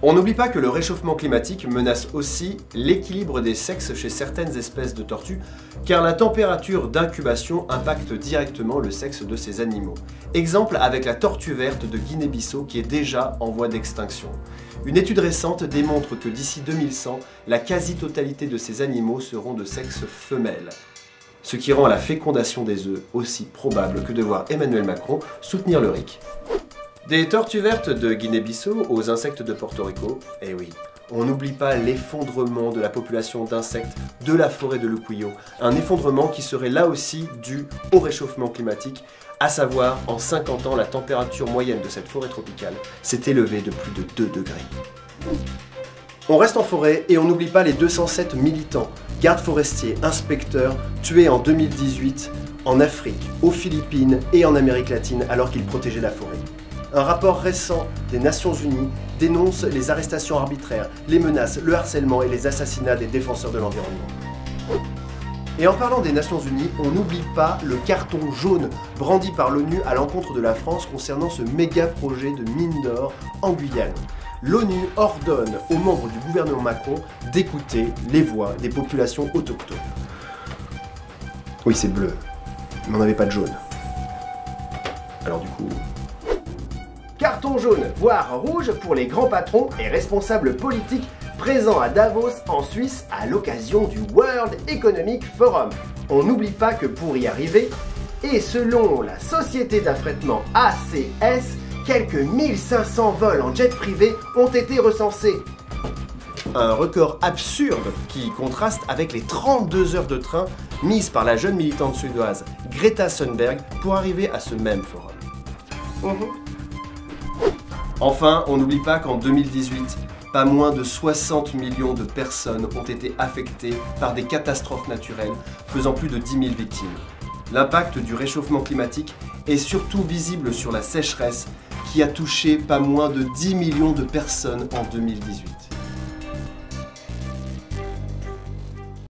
On n'oublie pas que le réchauffement climatique menace aussi l'équilibre des sexes chez certaines espèces de tortues, car la température d'incubation impacte directement le sexe de ces animaux. Exemple avec la tortue verte de Guinée-Bissau qui est déjà en voie d'extinction. Une étude récente démontre que d'ici 2100, la quasi-totalité de ces animaux seront de sexe femelle. Ce qui rend la fécondation des œufs aussi probable que de voir Emmanuel Macron soutenir le RIC. Des tortues vertes de Guinée-Bissau aux insectes de Porto Rico, eh oui, on n'oublie pas l'effondrement de la population d'insectes de la forêt de Lucuyo, un effondrement qui serait là aussi dû au réchauffement climatique, à savoir en 50 ans la température moyenne de cette forêt tropicale s'est élevée de plus de 2 degrés. On reste en forêt et on n'oublie pas les 207 militants, gardes forestiers, inspecteurs, tués en 2018 en Afrique, aux Philippines et en Amérique latine alors qu'ils protégeaient la forêt. Un rapport récent des Nations Unies dénonce les arrestations arbitraires, les menaces, le harcèlement et les assassinats des défenseurs de l'environnement. Et en parlant des Nations Unies, on n'oublie pas le carton jaune brandi par l'ONU à l'encontre de la France concernant ce méga projet de mine d'or en Guyane. L'ONU ordonne aux membres du gouvernement Macron d'écouter les voix des populations autochtones. Oui, c'est bleu, mais on n'avait pas de jaune. Alors du coup... Carton jaune, voire rouge pour les grands patrons et responsables politiques présents à Davos en Suisse à l'occasion du World Economic Forum. On n'oublie pas que pour y arriver, et selon la société d'affrètement ACS, quelques 1500 vols en jet privé ont été recensés. Un record absurde qui contraste avec les 32 heures de train mises par la jeune militante suédoise Greta Thunberg pour arriver à ce même forum. Enfin, on n'oublie pas qu'en 2018, pas moins de 60 millions de personnes ont été affectées par des catastrophes naturelles, faisant plus de 10 000 victimes. L'impact du réchauffement climatique est surtout visible sur la sécheresse, qui a touché pas moins de 10 millions de personnes en 2018.